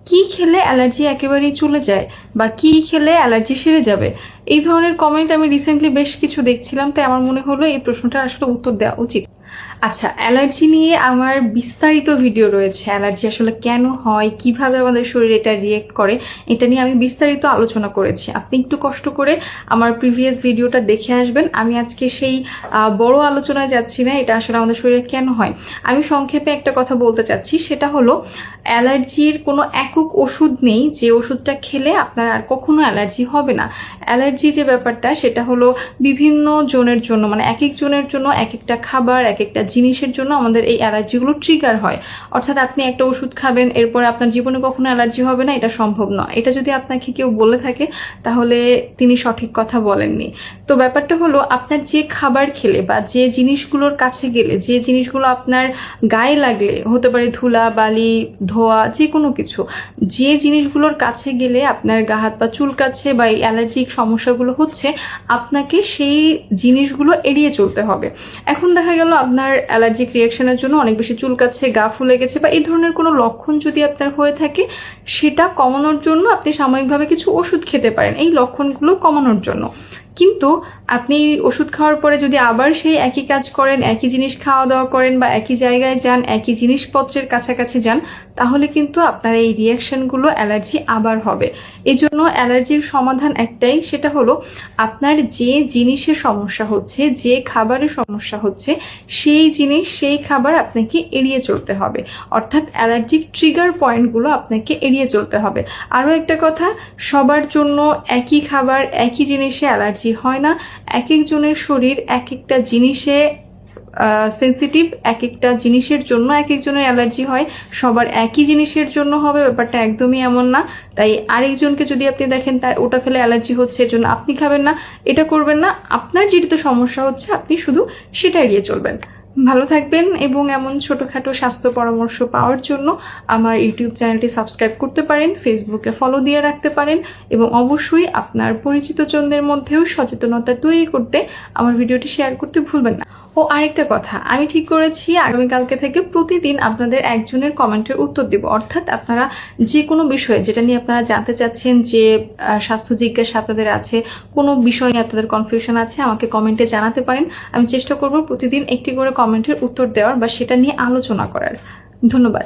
কি খেলে অ্যালার্জি একেবারেই চলে যায় বা কি খেলে অ্যালার্জি সেরে যাবে, এই ধরনের কমেন্ট আমি রিসেন্টলি বেশ কিছু দেখছিলাম, তাই আমার মনে হলো এই প্রশ্নটার আসলে উত্তর দেওয়া উচিত। আচ্ছা, অ্যালার্জি নিয়ে আমার বিস্তারিত ভিডিও রয়েছে। অ্যালার্জি আসলে কেন হয়, কিভাবে আমাদের শরীর এটা রিয়েক্ট করে, এটা নিয়ে আমি বিস্তারিত আলোচনা করেছি। আপনি একটু কষ্ট করে আমার প্রিভিয়াস ভিডিওটা দেখে আসবেন। আমি আজকে সেই বড় আলোচনায় যাচ্ছি না, এটা আসলে আমাদের শরীরে কেন হয়। আমি সংক্ষেপে একটা কথা বলতে চাচ্ছি, সেটা হলো অ্যালার্জির কোনো একক ওষুধ নেই যে ওষুধটা খেলে আপনার আর কখনো অ্যালার্জি হবে না। অ্যালার্জি যে ব্যাপারটা, সেটা হলো বিভিন্ন জনের জন্য, মানে এক একজনের জন্য এক একটা খাবার, এক একটা জিনিসের জন্য আমাদের এই অ্যালার্জিগুলো ট্রিগার হয়। অর্থাৎ আপনি একটা ওষুধ খাবেন, এরপরে আপনার জীবনে কখনো অ্যালার্জি হবে না, এটা সম্ভব নয়। এটা যদি আপনাকে কেউ বলে থাকে তাহলে তিনি সঠিক কথা বলেননি। তো ব্যাপারটা হলো, আপনার যে খাবার খেলে বা যে জিনিসগুলোর কাছে গেলে, যে জিনিসগুলো আপনার গায়ে লাগলে, হতে পারে ধুলা বালি ধোয়া যে কোনো কিছু, যে জিনিসগুলোর কাছে গেলে আপনার গা হাত পা চুলকাচ্ছে বা এই অ্যালার্জিক সমস্যাগুলো হচ্ছে, আপনাকে সেই জিনিসগুলো এড়িয়ে চলতে হবে। এখন দেখা গেল আপনার অ্যালার্জিক রিয়াকশনের জন্য অনেক বেশি চুলকাচ্ছে, গা ফুলে গেছে বা এই ধরনের কোনো লক্ষণ যদি আপনার হয়ে থাকে, সেটা কমানোর জন্য আপনি সাময়িকভাবে কিছু ওষুধ খেতে পারেন এই লক্ষণগুলো কমানোর জন্য। কিন্তু আপনি ওষুধ খাওয়ার পরে যদি আবার সেই একই কাজ করেন, একই জিনিস খাওয়া দাওয়া করেন বা একই জায়গায় যান, একই জিনিসপত্রের কাছাকাছি যান, তাহলে কিন্তু আপনার এই রিয়াকশনগুলো অ্যালার্জি আবার হবে। এই জন্য অ্যালার্জির সমাধান একটাই, সেটা হলো আপনার যে জিনিসের সমস্যা হচ্ছে, যে খাবারের সমস্যা হচ্ছে, সেই জিনিস সেই খাবার আপনাকে এড়িয়ে চলতে হবে। অর্থাৎ অ্যালার্জিক ট্রিগার পয়েন্টগুলো আপনাকে এড়িয়ে চলতে হবে। আরও একটা কথা, সবার জন্য একই খাবার একই জিনিসে অ্যালার্জি হয় না। এক একজনের শরীর এক একটা জিনিসে সেন্সিটিভ, এক একটা জিনিসের জন্য এক একজনের অ্যালার্জি হয়। সবার একই জিনিসের জন্য হবে, ব্যাপারটা একদমই এমন না। তাই আরেকজনকে যদি আপনি দেখেন তার ওটা খেলে অ্যালার্জি হচ্ছে, এর জন্য আপনি খাবেন না, এটা করবেন না। আপনার যেটাতে সমস্যা হচ্ছে আপনি শুধু সেটা এড়িয়ে চলবেন। ভালো থাকবেন, এবং এমন ছোটোখাটো স্বাস্থ্য পরামর্শ পাওয়ার জন্য আমার ইউটিউব চ্যানেলটি সাবস্ক্রাইব করতে পারেন, ফেসবুকে ফলো দিয়ে রাখতে পারেন, এবং অবশ্যই আপনার পরিচিত জনদের মধ্যেও সচেতনতা তৈরি করতে আমার ভিডিওটি শেয়ার করতে ভুলবেন না। ও আরেকটা কথা, আমি ঠিক করেছি আগামীকালকে থেকে প্রতিদিন আপনাদের একজনের কমেন্টের উত্তর দেব। অর্থাৎ আপনারা যে কোনো বিষয়ে যেটা নিয়ে আপনারা জানতে চাচ্ছেন, যে স্বাস্থ্য জিজ্ঞাসা আপনাদের আছে, কোনো বিষয় নিয়ে আপনাদের কনফিউশন আছে, আমাকে কমেন্টে জানাতে পারেন। আমি চেষ্টা করব প্রতিদিন একটি করে কমেন্টের উত্তর দেওয়ার বা সেটা নিয়ে আলোচনা করার। ধন্যবাদ।